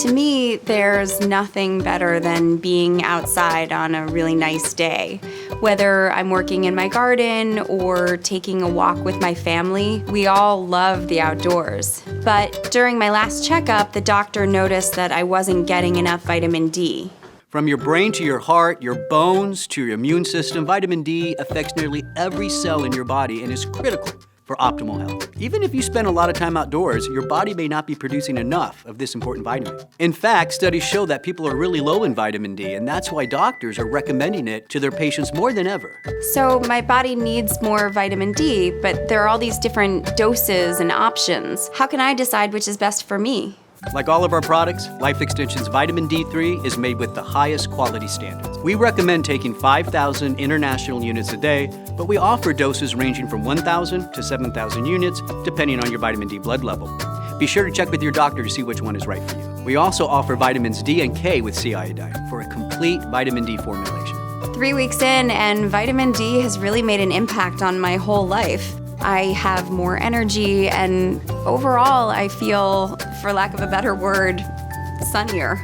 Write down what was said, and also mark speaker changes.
Speaker 1: To me, there's nothing better than being outside on a really nice day. Whether I'm working in my garden or taking a walk with my family, we all love the outdoors. But during my last checkup, the doctor noticed that I wasn't getting enough vitamin D.
Speaker 2: From your brain to your heart, your bones to your immune system, vitamin D affects nearly every cell in your body and is critical for optimal health. Even if you spend a lot of time outdoors, your body may not be producing enough of this important vitamin. In fact, studies show that people are really low in vitamin D, and that's why doctors are recommending it to their patients more than ever.
Speaker 1: So my body needs more vitamin D, but there are all these different doses and options. How can I decide which is best for me?
Speaker 2: Like all of our products, Life Extension's vitamin D3 is made with the highest quality standards. We recommend taking 5,000 international units a day, but we offer doses ranging from 1,000 to 7,000 units, depending on your vitamin D blood level. Be sure to check with your doctor to see which one is right for you. We also offer vitamins D and K with sea iodine for a complete vitamin D formulation.
Speaker 1: 3 weeks in, and vitamin D has really made an impact on my whole life. I have more energy, and overall, I feel, for lack of a better word, sunnier.